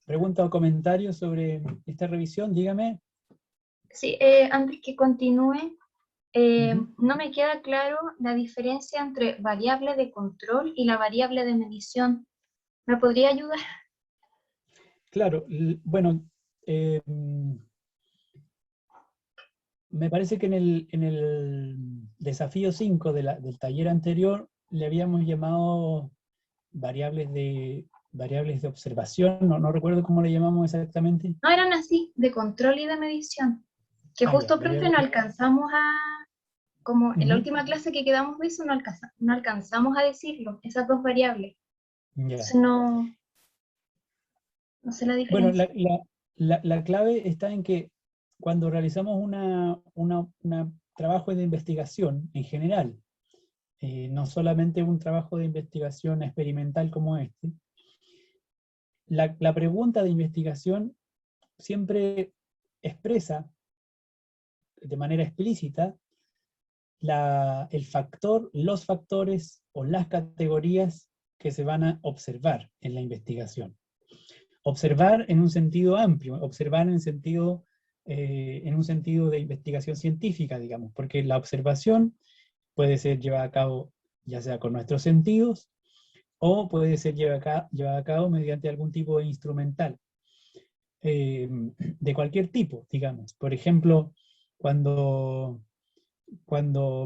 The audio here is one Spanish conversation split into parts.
pregunta o comentario sobre esta revisión? Dígame. Sí, antes que continúe, no me queda claro la diferencia entre variable de control y la variable de medición. ¿Me podría ayudar? Claro, bueno, me parece que en el desafío 5 del taller anterior le habíamos llamado variables de observación, no recuerdo cómo le llamamos exactamente. No eran así, de control y de medición. Que Ah, ya, justo, profe, no alcanzamos a, como en la Ujú. última clase que quedamos de eso, no alcanzamos a decirlo, esas dos variables. Ya. Entonces no sé la Bueno, diferencia. la clave está en que cuando realizamos un trabajo de investigación en general, no solamente un trabajo de investigación experimental como este, la pregunta de investigación siempre expresa de manera explícita los factores o las categorías que se van a observar en la investigación. Observar en un sentido amplio, observar en un sentido de investigación científica, digamos, porque la observación puede ser llevada a cabo ya sea con nuestros sentidos o puede ser llevada a cabo mediante algún tipo de instrumental, de cualquier tipo, digamos. Por ejemplo, cuando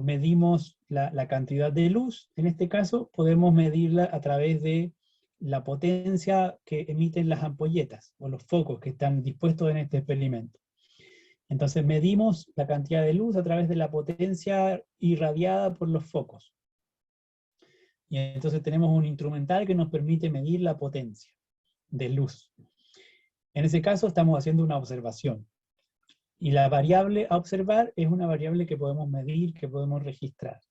medimos la cantidad de luz, en este caso, podemos medirla a través de la potencia que emiten las ampolletas o los focos que están dispuestos en este experimento. Entonces medimos la cantidad de luz a través de la potencia irradiada por los focos. Y entonces tenemos un instrumental que nos permite medir la potencia de luz. En ese caso estamos haciendo una observación. Y la variable a observar es una variable que podemos medir, que podemos registrar.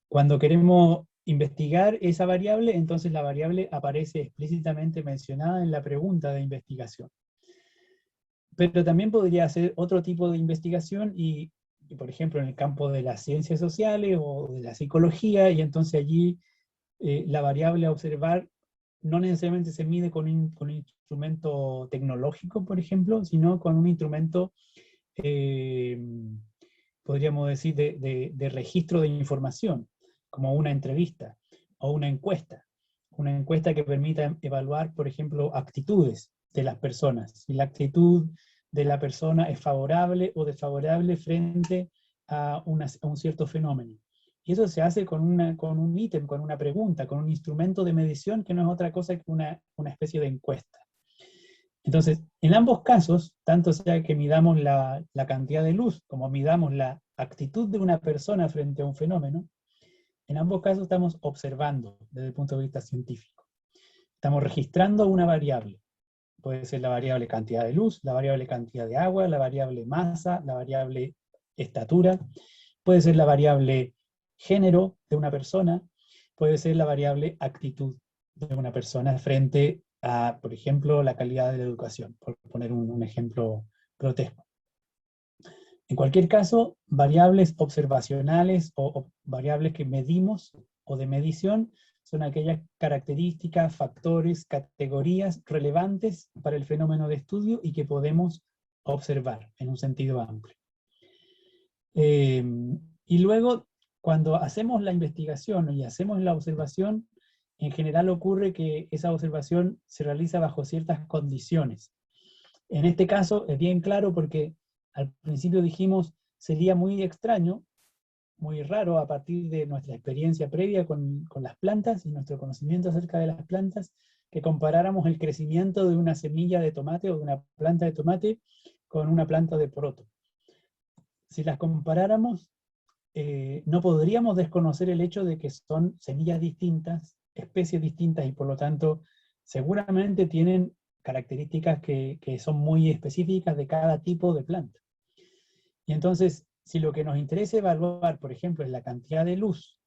Cuando queremos investigar esa variable, entonces la variable aparece explícitamente mencionada en la pregunta de investigación. Pero también podría ser otro tipo de investigación y, por ejemplo, en el campo de las ciencias sociales o de la psicología, y entonces allí la variable a observar no necesariamente se mide con un instrumento tecnológico, por ejemplo, sino con un instrumento, podríamos decir, de registro de información, como una entrevista o una encuesta que permita evaluar, por ejemplo, actitudes de las personas, si la actitud de la persona es favorable o desfavorable frente a un cierto fenómeno. Y eso se hace con un ítem, con una pregunta, con un instrumento de medición que no es otra cosa que una especie de encuesta. Entonces, en ambos casos, tanto sea que midamos la cantidad de luz como midamos la actitud de una persona frente a un fenómeno, en ambos casos estamos observando desde el punto de vista científico. Estamos registrando una variable. Puede ser la variable cantidad de luz, la variable cantidad de agua, la variable masa, la variable estatura. Puede ser la variable género de una persona, puede ser la variable actitud de una persona frente a, por ejemplo, la calidad de la educación, por poner un ejemplo grotesco. En cualquier caso, variables observacionales o variables que medimos o de medición son aquellas características, factores, categorías relevantes para el fenómeno de estudio y que podemos observar en un sentido amplio. Y luego, cuando hacemos la investigación y hacemos la observación, en general ocurre que esa observación se realiza bajo ciertas condiciones. En este caso es bien claro porque al principio dijimos sería muy extraño, muy raro a partir de nuestra experiencia previa con las plantas y nuestro conocimiento acerca de las plantas, que comparáramos el crecimiento de una semilla de tomate o de una planta de tomate con una planta de poroto. Si las comparáramos, no podríamos desconocer el hecho de que son semillas distintas, especies distintas y por lo tanto seguramente tienen características que son muy específicas de cada tipo de planta. Y entonces, si lo que nos interesa evaluar, por ejemplo, es la cantidad de luz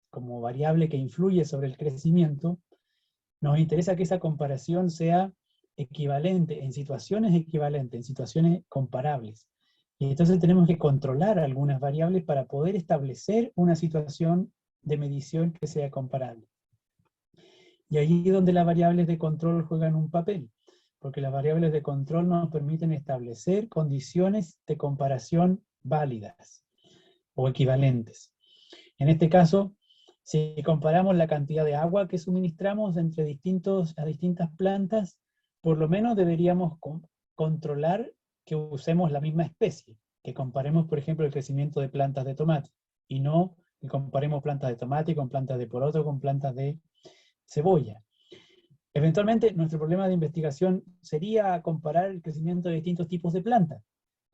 como variable que influye sobre el crecimiento, nos interesa que esa comparación sea equivalente, en situaciones comparables. Y entonces tenemos que controlar algunas variables para poder establecer una situación de medición que sea comparable. Y allí es donde las variables de control juegan un papel, porque las variables de control nos permiten establecer condiciones de comparación válidas o equivalentes. En este caso, si comparamos la cantidad de agua que suministramos entre distintas plantas, por lo menos deberíamos controlar que usemos la misma especie, que comparemos, por ejemplo, el crecimiento de plantas de tomate, y no que comparemos plantas de tomate con plantas de poroto con plantas de cebolla. Eventualmente, nuestro problema de investigación sería comparar el crecimiento de distintos tipos de plantas.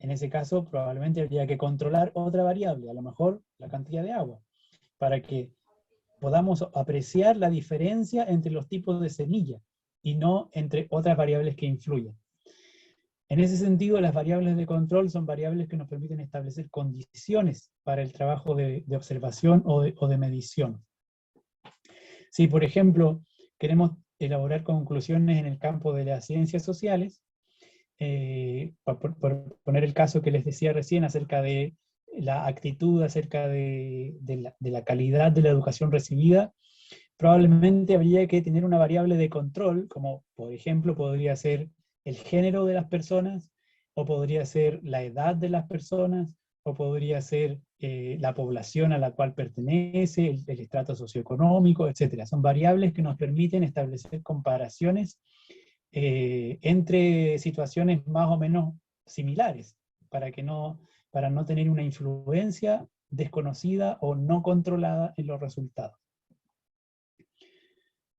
En ese caso, probablemente habría que controlar otra variable, a lo mejor la cantidad de agua, para que podamos apreciar la diferencia entre los tipos de semilla y no entre otras variables que influyen. En ese sentido, las variables de control son variables que nos permiten establecer condiciones para el trabajo de observación o de medición. Si, por ejemplo, queremos elaborar conclusiones en el campo de las ciencias sociales, por poner el caso que les decía recién acerca de la actitud, acerca de la calidad de la educación recibida, probablemente habría que tener una variable de control, como por ejemplo podría ser el género de las personas, o podría ser la edad de las personas, o podría ser la población a la cual pertenece, el estrato socioeconómico, etc. Son variables que nos permiten establecer comparaciones entre situaciones más o menos similares, para no tener una influencia desconocida o no controlada en los resultados.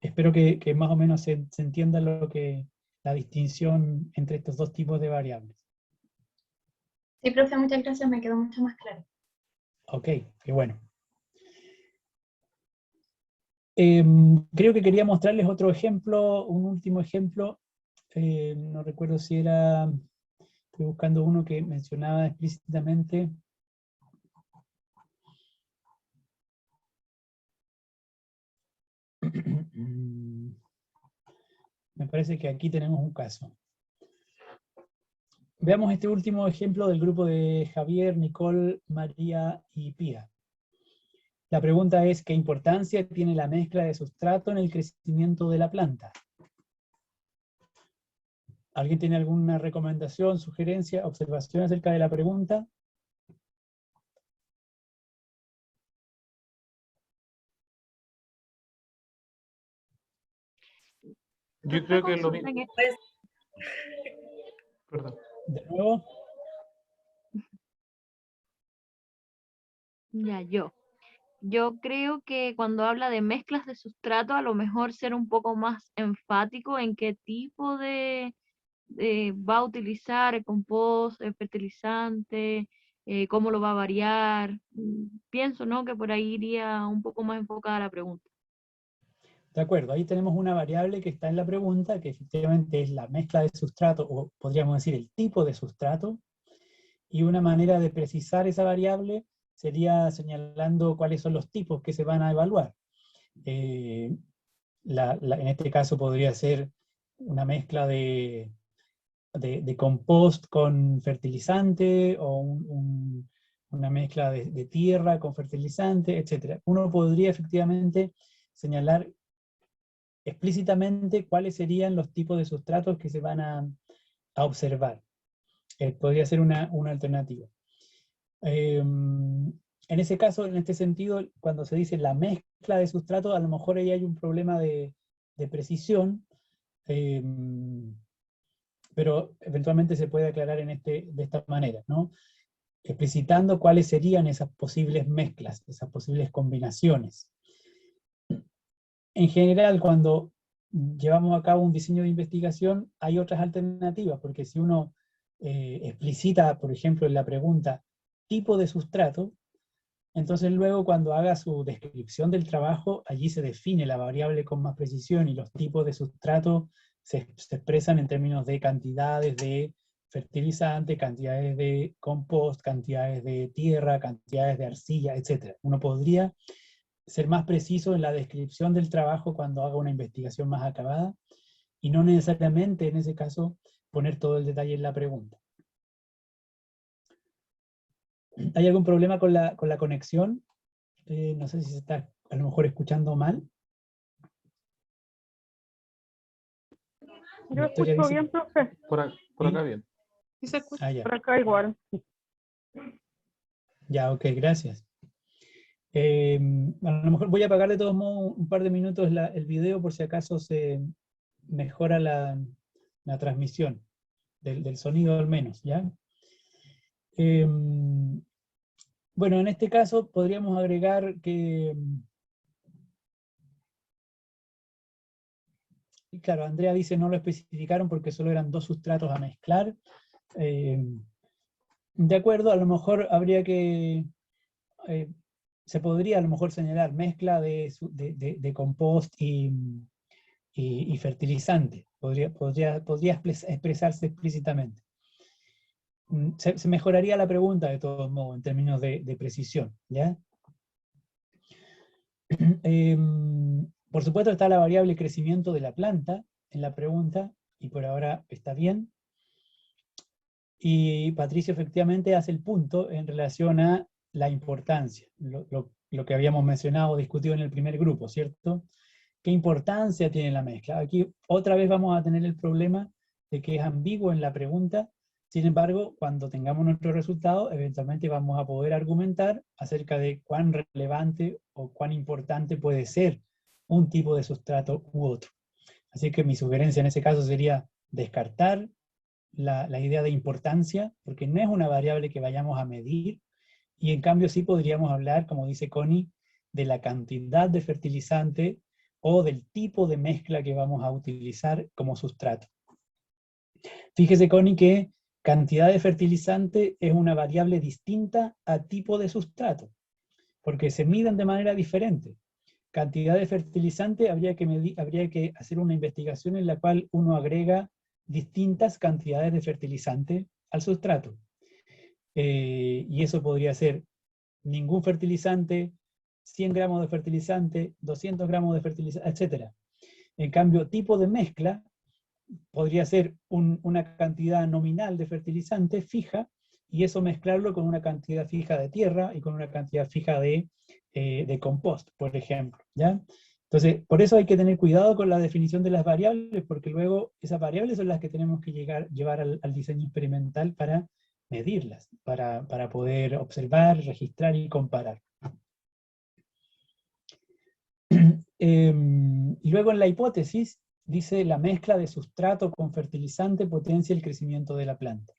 Espero que más o menos se entienda la distinción entre estos dos tipos de variables. Sí, profe, muchas gracias, me quedó mucho más claro. Ok, qué bueno. Creo que quería mostrarles otro ejemplo, un último ejemplo. No recuerdo si era, estoy buscando uno que mencionaba explícitamente. Me parece que aquí tenemos un caso. Veamos este último ejemplo del grupo de Javier, Nicole, María y Pía. La pregunta es, ¿qué importancia tiene la mezcla de sustrato en el crecimiento de la planta? ¿Alguien tiene alguna recomendación, sugerencia, observación acerca de la pregunta? Yo creo que lo mismo. Perdón. ¿De nuevo? Ya, yo creo que cuando habla de mezclas de sustrato, a lo mejor ser un poco más enfático en qué tipo de va a utilizar el compost, el fertilizante, cómo lo va a variar. Pienso, ¿no?, que por ahí iría un poco más enfocada la pregunta. De acuerdo, ahí tenemos una variable que está en la pregunta, que efectivamente es la mezcla de sustrato, o podríamos decir el tipo de sustrato, y una manera de precisar esa variable sería señalando cuáles son los tipos que se van a evaluar. En este caso podría ser una mezcla de compost con fertilizante, o una mezcla de tierra con fertilizante, etc. Uno podría efectivamente señalar explícitamente cuáles serían los tipos de sustratos que se van a observar. Podría ser una alternativa. En ese caso, en este sentido, cuando se dice la mezcla de sustratos, a lo mejor ahí hay un problema de precisión, pero eventualmente se puede aclarar de esta manera, ¿no? Explicitando cuáles serían esas posibles mezclas, esas posibles combinaciones. En general, cuando llevamos a cabo un diseño de investigación, hay otras alternativas, porque si uno explicita, por ejemplo, en la pregunta, tipo de sustrato, entonces luego cuando haga su descripción del trabajo, allí se define la variable con más precisión, y los tipos de sustrato se expresan en términos de cantidades de fertilizante, cantidades de compost, cantidades de tierra, cantidades de arcilla, etc. Uno podría ser más preciso en la descripción del trabajo cuando haga una investigación más acabada, y no necesariamente en ese caso poner todo el detalle en la pregunta. ¿Hay algún problema con la conexión? No sé si se está a lo mejor escuchando mal. Yo Victoria escucho dice- bien, profe. Por acá bien. ¿Sí se escucha? Ah, ya. Por acá igual. Ya, ok, gracias. A lo mejor voy a apagar de todos modos un par de minutos el video por si acaso se mejora la transmisión del sonido al menos, ¿ya? Bueno, en este caso podríamos agregar que, claro, Andrea dice no lo especificaron porque solo eran 2 sustratos a mezclar. De acuerdo, a lo mejor habría que, se podría a lo mejor señalar mezcla de compost y fertilizante. Podría expresarse explícitamente. Se mejoraría la pregunta de todos modos en términos de precisión, ¿ya? Por supuesto está la variable crecimiento de la planta en la pregunta, y por ahora está bien. Y Patricio efectivamente hace el punto en relación a la importancia, lo que habíamos mencionado, discutido en el primer grupo, ¿cierto? ¿Qué importancia tiene la mezcla? Aquí otra vez vamos a tener el problema de que es ambiguo en la pregunta. Sin embargo, cuando tengamos nuestro resultado, eventualmente vamos a poder argumentar acerca de cuán relevante o cuán importante puede ser un tipo de sustrato u otro. Así que mi sugerencia en ese caso sería descartar la idea de importancia, porque no es una variable que vayamos a medir, y en cambio sí podríamos hablar, como dice Connie, de la cantidad de fertilizante o del tipo de mezcla que vamos a utilizar como sustrato. Fíjese, Connie, que cantidad de fertilizante es una variable distinta a tipo de sustrato, porque se miden de manera diferente. Cantidad de fertilizante habría que hacer una investigación en la cual uno agrega distintas cantidades de fertilizante al sustrato. Y eso podría ser ningún fertilizante, 100 gramos de fertilizante, 200 gramos de fertilizante, etc. En cambio, tipo de mezcla podría ser una cantidad nominal de fertilizante fija, y eso mezclarlo con una cantidad fija de tierra y con una cantidad fija de compost, por ejemplo, ¿ya? Entonces, por eso hay que tener cuidado con la definición de las variables, porque luego esas variables son las que tenemos que llevar al diseño experimental para medirlas, para poder observar, registrar y comparar. Y luego en la hipótesis, dice la mezcla de sustrato con fertilizante potencia el crecimiento de la planta.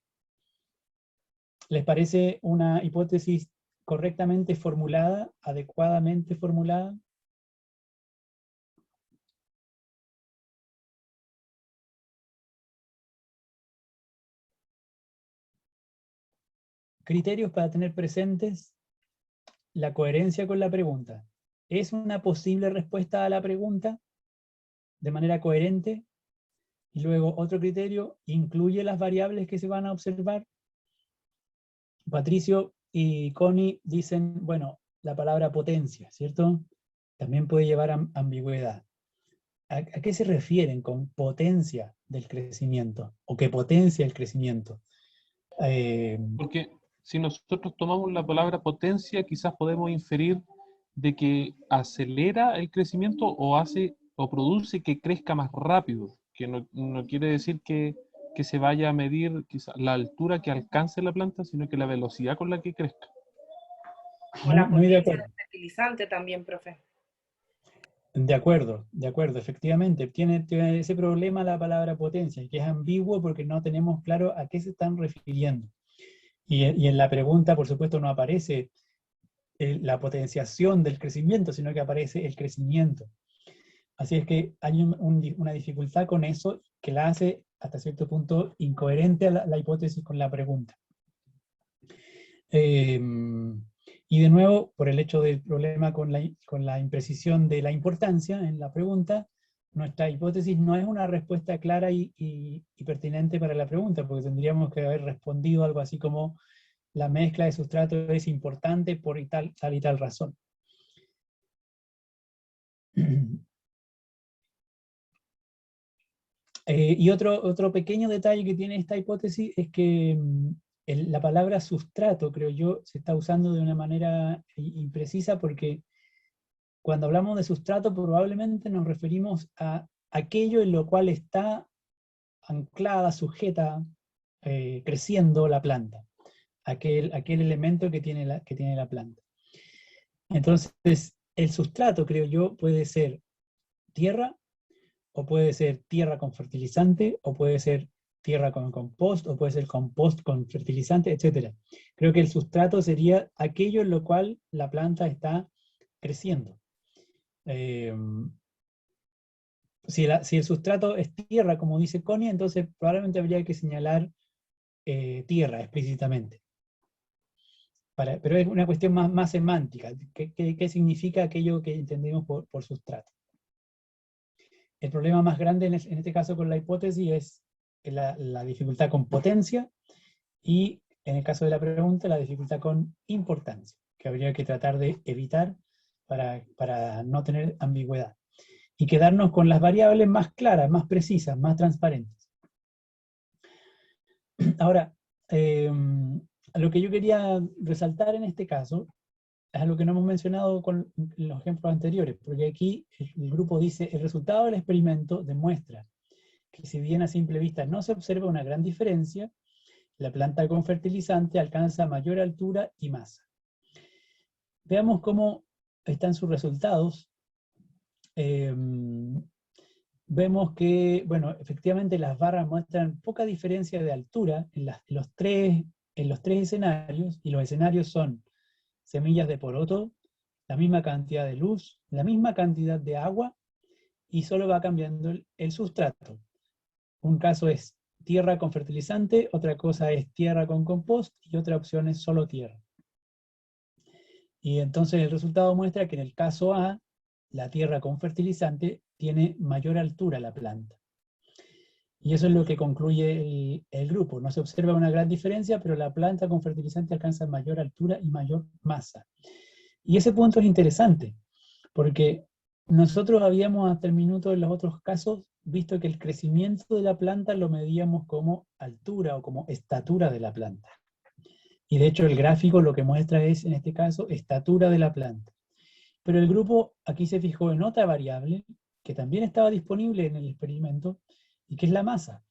¿Les parece una hipótesis correctamente formulada, adecuadamente formulada? Criterios para tener presentes la coherencia con la pregunta. ¿Es una posible respuesta a la pregunta de manera coherente? Y luego otro criterio, ¿incluye las variables que se van a observar? Patricio y Connie dicen, bueno, la palabra potencia, ¿cierto? También puede llevar a ambigüedad. ¿A qué se refieren con potencia del crecimiento? ¿O que potencia el crecimiento? Porque si nosotros tomamos la palabra potencia, quizás podemos inferir de que acelera el crecimiento o hace o produce que crezca más rápido, que no quiere decir que se vaya a medir quizás la altura que alcance la planta, sino que la velocidad con la que crezca. O la Muy de potencia acuerdo. del fertilizante también, profe. De acuerdo, efectivamente. Tiene ese problema la palabra potencia, que es ambiguo porque no tenemos claro a qué se están refiriendo. Y en la pregunta, por supuesto, no aparece la potenciación del crecimiento, sino que aparece el crecimiento. Así es que hay una dificultad con eso que la hace hasta cierto punto incoherente a la hipótesis con la pregunta. Y de nuevo, por el hecho del problema con la imprecisión de la importancia en la pregunta, nuestra hipótesis no es una respuesta clara y pertinente para la pregunta, porque tendríamos que haber respondido algo así como la mezcla de sustrato es importante por tal y tal razón. Y otro pequeño detalle que tiene esta hipótesis es que la palabra sustrato, creo yo, se está usando de una manera imprecisa, porque cuando hablamos de sustrato probablemente nos referimos a aquello en lo cual está anclada, sujeta, creciendo la planta, aquel elemento que tiene la planta. Entonces, el sustrato, creo yo, puede ser tierra, o puede ser tierra con fertilizante, o puede ser tierra con compost, o puede ser compost con fertilizante, etc. Creo que el sustrato sería aquello en lo cual la planta está creciendo. Si el sustrato es tierra, como dice Connie, entonces probablemente habría que señalar tierra explícitamente. Pero es una cuestión más semántica. ¿Qué significa aquello que entendemos por sustrato? El problema más grande en este caso con la hipótesis es la dificultad con potencia, y en el caso de la pregunta, la dificultad con importancia, que habría que tratar de evitar para no tener ambigüedad. Y quedarnos con las variables más claras, más precisas, más transparentes. Ahora, lo que yo quería resaltar en este caso es algo que no hemos mencionado con los ejemplos anteriores, porque aquí el grupo dice: el resultado del experimento demuestra que si bien a simple vista no se observa una gran diferencia, la planta con fertilizante alcanza mayor altura y masa. Veamos cómo están sus resultados. Vemos que, bueno, efectivamente las barras muestran poca diferencia de altura en los tres escenarios, y los escenarios son semillas de poroto, la misma cantidad de luz, la misma cantidad de agua, y solo va cambiando el sustrato. Un caso es tierra con fertilizante, otra cosa es tierra con compost, y otra opción es solo tierra. Y entonces el resultado muestra que en el caso A, la tierra con fertilizante tiene mayor altura la planta. Y eso es lo que concluye el grupo. No se observa una gran diferencia, pero la planta con fertilizante alcanza mayor altura y mayor masa. Y ese punto es interesante, porque nosotros habíamos hasta el minuto en los otros casos visto que el crecimiento de la planta lo medíamos como altura o como estatura de la planta. Y de hecho el gráfico lo que muestra es, en este caso, estatura de la planta. Pero el grupo aquí se fijó en otra variable que también estaba disponible en el experimento, y que es la masa.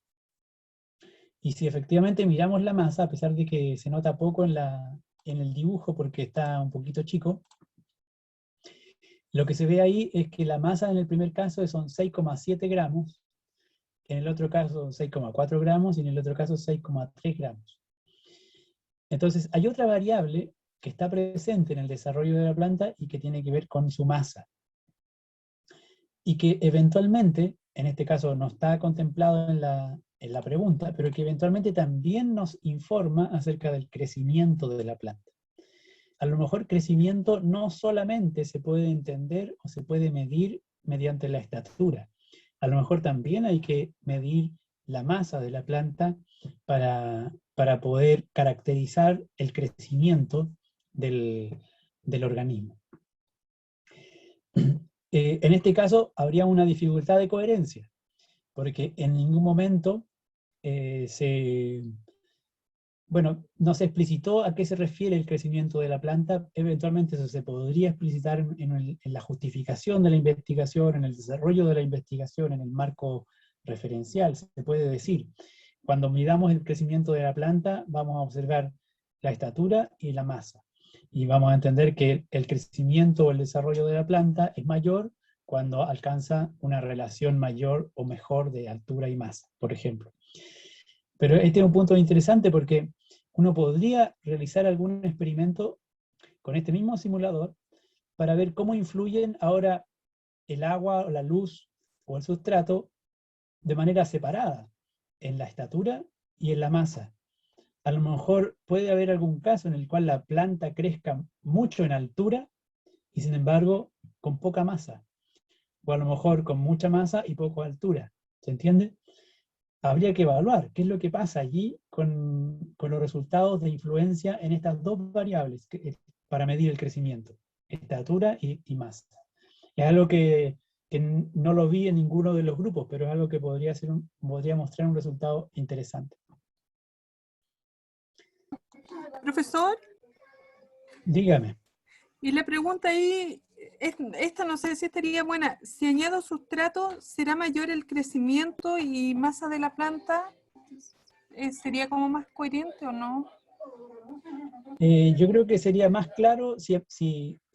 Y si efectivamente miramos la masa, a pesar de que se nota poco en el dibujo porque está un poquito chico, lo que se ve ahí es que la masa en el primer caso son 6,7 gramos, en el otro caso 6,4 gramos y en el otro caso 6,3 gramos. Entonces hay otra variable que está presente en el desarrollo de la planta y que tiene que ver con su masa. Y que eventualmente, en este caso no está contemplado en la pregunta, pero que eventualmente también nos informa acerca del crecimiento de la planta. A lo mejor crecimiento no solamente se puede entender o se puede medir mediante la estatura. A lo mejor también hay que medir la masa de la planta para poder caracterizar el crecimiento del organismo. En este caso habría una dificultad de coherencia, porque en ningún momento no se explicitó a qué se refiere el crecimiento de la planta. Eventualmente eso se podría explicitar en la justificación de la investigación, en el desarrollo de la investigación, en el marco referencial. Se puede decir, cuando midamos el crecimiento de la planta, vamos a observar la estatura y la masa. Y vamos a entender que el crecimiento o el desarrollo de la planta es mayor cuando alcanza una relación mayor o mejor de altura y masa, por ejemplo. Pero este es un punto interesante porque uno podría realizar algún experimento con este mismo simulador para ver cómo influyen ahora el agua o la luz o el sustrato de manera separada en la estatura y en la masa. A lo mejor puede haber algún caso en el cual la planta crezca mucho en altura y sin embargo con poca masa. O a lo mejor con mucha masa y poca altura. ¿Se entiende? Habría que evaluar qué es lo que pasa allí con los resultados de influencia en estas dos variables para medir el crecimiento, estatura y masa. Es algo que no lo vi en ninguno de los grupos, pero es algo que podría mostrar un resultado interesante. Profesor. Dígame. Y la pregunta ahí esta no sé si estaría buena. Si añado sustrato, ¿será mayor el crecimiento y masa de la planta? ¿Sería como más coherente o no? Yo creo que sería más claro si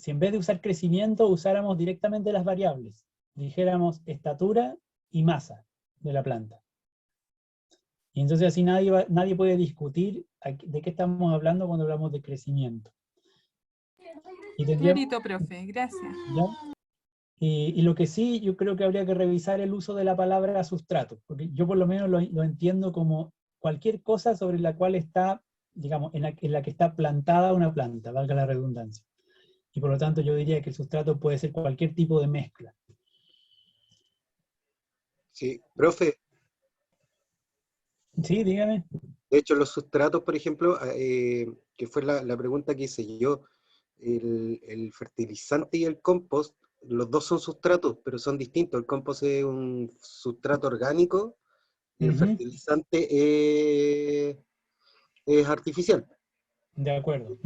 en vez de usar crecimiento usáramos directamente las variables. Dijéramos estatura y masa de la planta. Y entonces así nadie puede discutir de qué estamos hablando cuando hablamos de crecimiento. Y Clarito, profe, gracias. ¿ya? Y lo que sí, yo creo que habría que revisar el uso de la palabra sustrato, porque yo por lo menos lo entiendo como cualquier cosa sobre la cual está, digamos, en la que está plantada una planta, valga la redundancia. Y por lo tanto yo diría que el sustrato puede ser cualquier tipo de mezcla. Sí, profe, Sí, dígame. de hecho los sustratos, por ejemplo, que fue la pregunta que hice yo, el fertilizante y el compost, los dos son sustratos, pero son distintos. El compost es un sustrato orgánico y el fertilizante es artificial. De acuerdo.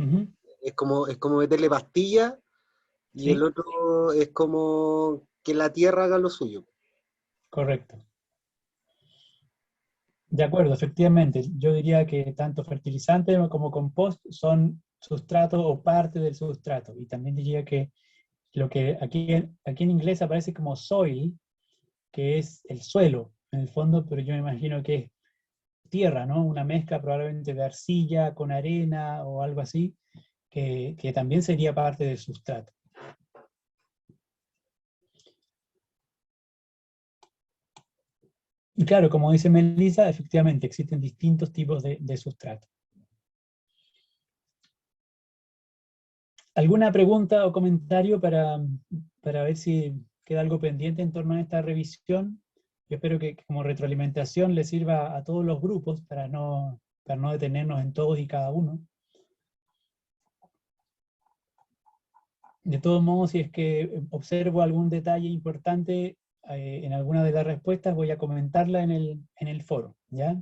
Es como meterle pastilla y Sí, el otro es como que la tierra haga lo suyo. correcto. De acuerdo, efectivamente. Yo diría que tanto fertilizante como compost son sustrato o parte del sustrato. Y también diría que lo que aquí en inglés aparece como soil, que es el suelo, en el fondo, pero yo me imagino que es tierra, ¿no? Una mezcla probablemente de arcilla con arena o algo así, que también sería parte del sustrato. Y claro, como dice Melissa, efectivamente existen distintos tipos de sustrato. ¿Alguna pregunta o comentario para ver si queda algo pendiente en torno a esta revisión? Yo espero que como retroalimentación le sirva a todos los grupos para no detenernos en todos y cada uno. De todos modos, si es que observo algún detalle importante en alguna de las respuestas, voy a comentarla en el foro, ¿ya?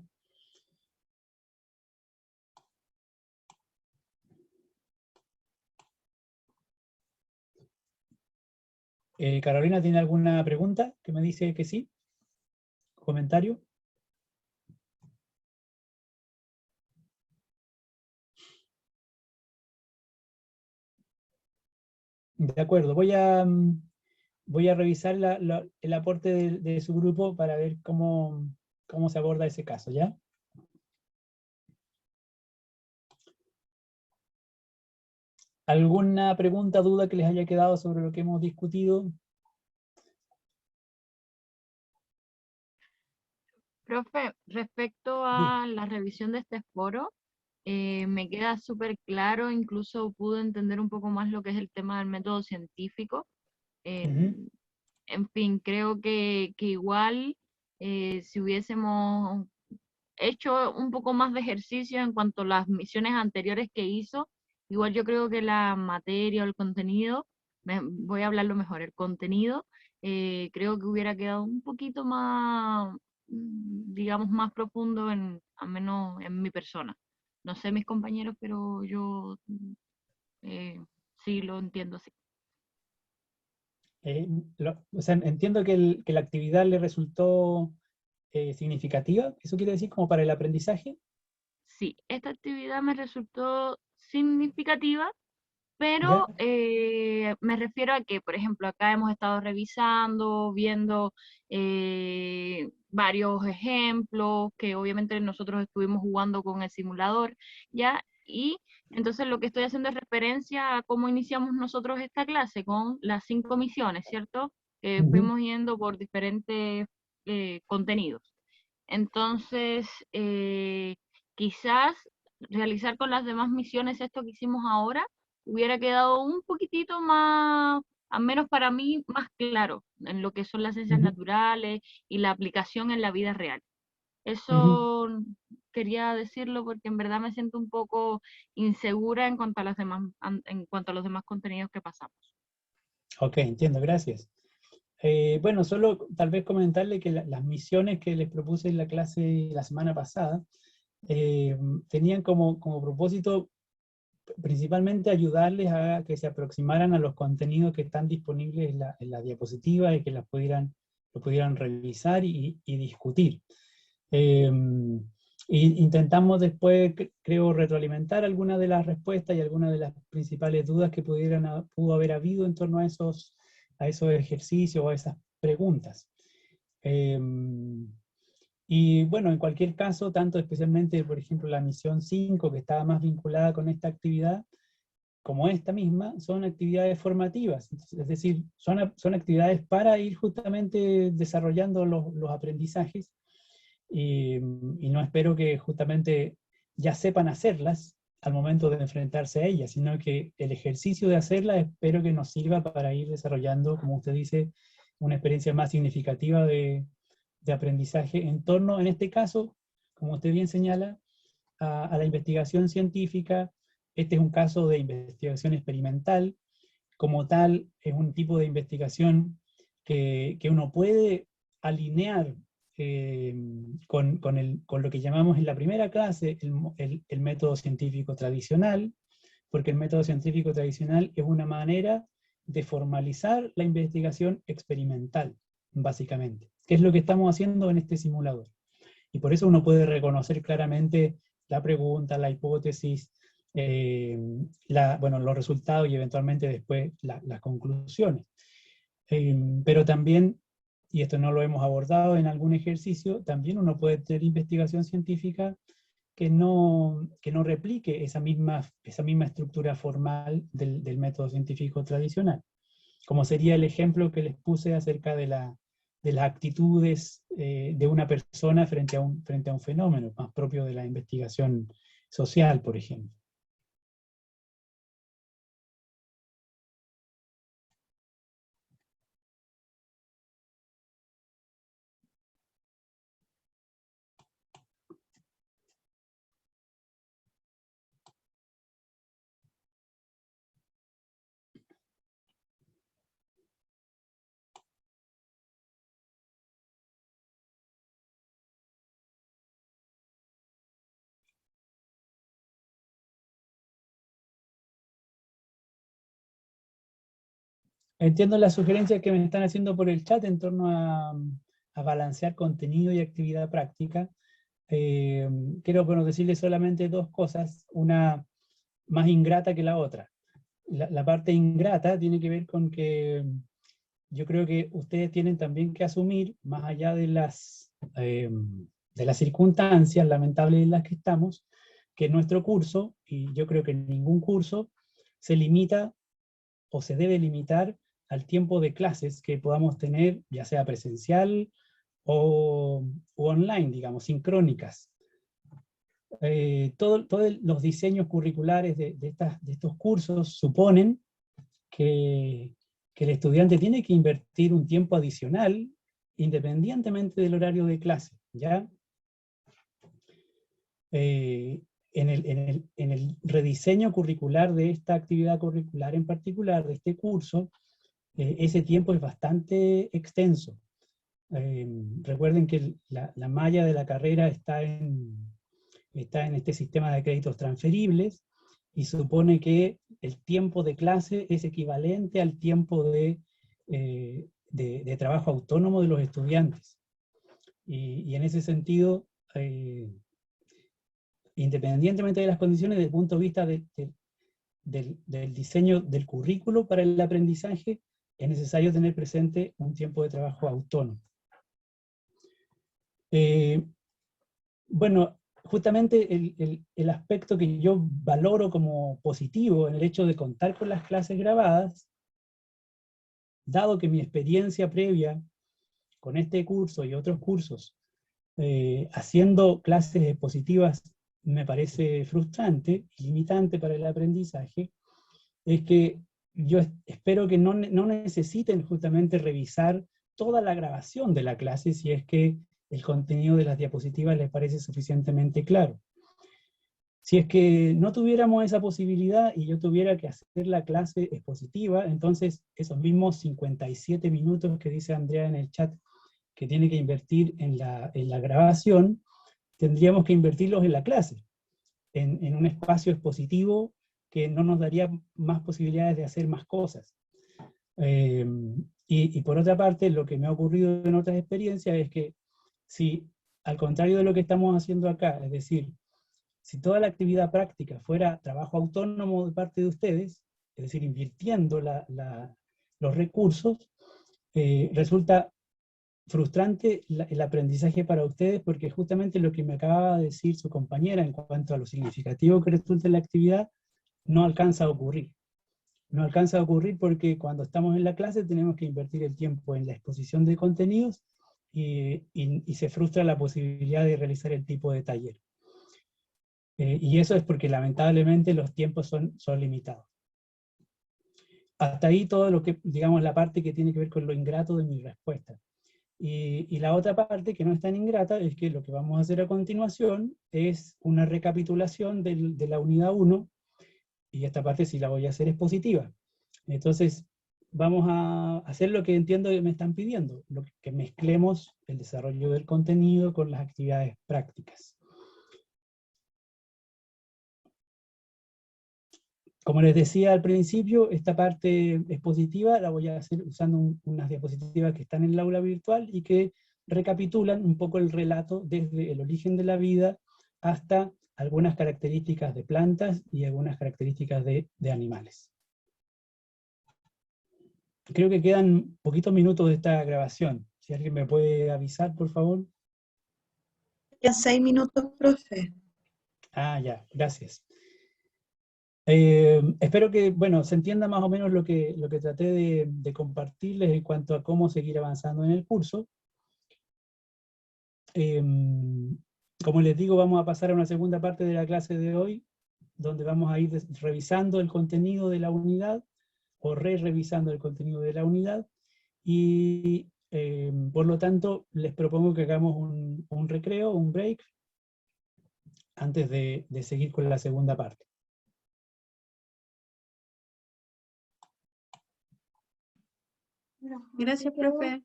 Carolina, ¿tiene alguna pregunta que me dice que sí? ¿Comentario? De acuerdo, voy a revisar el aporte de su grupo para ver cómo se aborda ese caso, ¿ya? ¿Alguna pregunta, duda que les haya quedado sobre lo que hemos discutido? Profe, respecto a la revisión de este foro, me queda súper claro, incluso pude entender un poco más lo que es el tema del método científico. En fin, creo que igual si hubiésemos hecho un poco más de ejercicio en cuanto a las misiones anteriores que hizo, igual yo creo que la materia o el contenido, voy a hablarlo mejor, el contenido, creo que hubiera quedado un poquito más, digamos, más profundo al menos en mi persona. No sé mis compañeros, pero yo sí lo entiendo así. O sea, entiendo que la actividad le resultó significativa, ¿eso quiere decir como para el aprendizaje? Sí, esta actividad me resultó significativa, ¿Ya? pero me refiero a que, por ejemplo, acá hemos estado revisando, viendo varios ejemplos, que obviamente nosotros estuvimos jugando con el simulador, ¿ya? Y entonces lo que estoy haciendo es referencia a cómo iniciamos nosotros esta clase con las 5 misiones, ¿cierto? Fuimos yendo por diferentes contenidos. Entonces, quizás realizar con las demás misiones esto que hicimos ahora hubiera quedado un poquitito más, al menos para mí, más claro en lo que son las ciencias naturales y la aplicación en la vida real. Eso quería decirlo porque en verdad me siento un poco insegura en cuanto a los demás contenidos que pasamos. Ok, entiendo, gracias. Bueno, solo tal vez comentarle que las misiones que les propuse en la clase la semana pasada tenían como propósito principalmente ayudarles a que se aproximaran a los contenidos que están disponibles en la diapositiva y que lo pudieran revisar y discutir. Y intentamos después, creo, retroalimentar algunas de las respuestas y algunas de las principales dudas que pudo haber habido en torno a esos ejercicios o a esas preguntas. Y bueno, en cualquier caso, tanto especialmente, por ejemplo, la misión 5, que estaba más vinculada con esta actividad, como esta misma, son actividades formativas, es decir, son actividades para ir justamente desarrollando los aprendizajes, y no espero que justamente ya sepan hacerlas al momento de enfrentarse a ellas, sino que el ejercicio de hacerlas espero que nos sirva para ir desarrollando, como usted dice, una experiencia más significativa de aprendizaje en torno, en este caso, como usted bien señala, a la investigación científica. Este es un caso de investigación experimental. Como tal, es un tipo de investigación que uno puede alinear con lo que llamamos en la primera clase el método científico tradicional, porque el método científico tradicional es una manera de formalizar la investigación experimental, básicamente, que es lo que estamos haciendo en este simulador. Y por eso uno puede reconocer claramente la pregunta, la hipótesis, los resultados y eventualmente después las conclusiones. Pero también, y esto no lo hemos abordado en algún ejercicio, también uno puede tener investigación científica que no replique esa misma estructura formal del método científico tradicional, como sería el ejemplo que les puse acerca de las actitudes de una persona frente a un fenómeno, más propio de la investigación social, por ejemplo. Entiendo las sugerencias que me están haciendo por el chat en torno a balancear contenido y actividad práctica. Quiero decirles solamente dos cosas, una más ingrata que la otra. La parte ingrata tiene que ver con que yo creo que ustedes tienen también que asumir, más allá de las circunstancias lamentables en las que estamos, que nuestro curso, y yo creo que ningún curso, se limita o se debe limitar al tiempo de clases que podamos tener, ya sea presencial o online, digamos, sincrónicas. Todos los diseños curriculares de estos cursos suponen que el estudiante tiene que invertir un tiempo adicional independientemente del horario de clase, ¿ya? En el rediseño curricular de esta actividad curricular en particular, de este curso, ese tiempo es bastante extenso. Recuerden que la malla de la carrera está en este sistema de créditos transferibles, y supone que el tiempo de clase es equivalente al tiempo de trabajo autónomo de los estudiantes. Y en ese sentido, independientemente de las condiciones, desde el punto de vista del diseño del currículo para el aprendizaje, es necesario tener presente un tiempo de trabajo autónomo. Bueno, justamente el aspecto que yo valoro como positivo en el hecho de contar con las clases grabadas, dado que mi experiencia previa con este curso y otros cursos, haciendo clases expositivas, me parece frustrante y limitante para el aprendizaje, es que yo espero que no necesiten justamente revisar toda la grabación de la clase si es que el contenido de las diapositivas les parece suficientemente claro. Si es que no tuviéramos esa posibilidad y yo tuviera que hacer la clase expositiva, entonces esos mismos 57 minutos que dice Andrea en el chat que tiene que invertir en la grabación, tendríamos que invertirlos en la clase, en un espacio expositivo que no nos daría más posibilidades de hacer más cosas. Y por otra parte, lo que me ha ocurrido en otras experiencias es que si, al contrario de lo que estamos haciendo acá, es decir, si toda la actividad práctica fuera trabajo autónomo de parte de ustedes, es decir, invirtiendo los recursos, resulta frustrante el aprendizaje para ustedes, porque justamente lo que me acababa de decir su compañera en cuanto a lo significativo que resulta en la actividad, no alcanza a ocurrir. No alcanza a ocurrir porque cuando estamos en la clase tenemos que invertir el tiempo en la exposición de contenidos y se frustra la posibilidad de realizar el tipo de taller. Y eso es porque lamentablemente los tiempos son limitados. Hasta ahí todo lo que, digamos, la parte que tiene que ver con lo ingrato de mi respuesta. Y la otra parte que no es tan ingrata es que lo que vamos a hacer a continuación es una recapitulación de la unidad 1, y esta parte sí la voy a hacer expositiva. Entonces, vamos a hacer lo que entiendo que me están pidiendo, que mezclemos el desarrollo del contenido con las actividades prácticas. Como les decía al principio, esta parte expositiva la voy a hacer usando unas diapositivas que están en el aula virtual y que recapitulan un poco el relato desde el origen de la vida hasta algunas características de plantas y algunas características de animales. Creo que quedan poquitos minutos de esta grabación. Si alguien me puede avisar, por favor. Ya 6 minutos, profe. Ah, ya, gracias. Espero que, bueno, se entienda más o menos lo que traté de compartirles en cuanto a cómo seguir avanzando en el curso. Como les digo, vamos a pasar a una segunda parte de la clase de hoy, donde vamos a ir revisando el contenido de la unidad, o revisando el contenido de la unidad, y por lo tanto les propongo que hagamos un recreo, un break, antes de seguir con la segunda parte. Gracias, profe.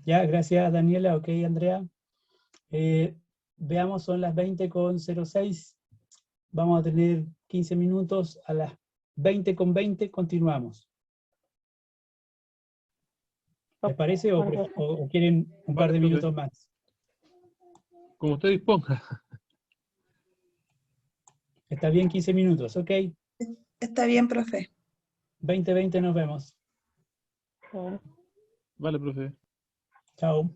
Ya, gracias Daniela, ok Andrea. Veamos, son las 20:06, vamos a tener 15 minutos, a las 20:20 continuamos. ¿Les parece o quieren un par de minutos más? Como usted disponga. Está bien, 15 minutos, ok. Está bien, profe. 20:20 nos vemos. Vale, profe. Chao.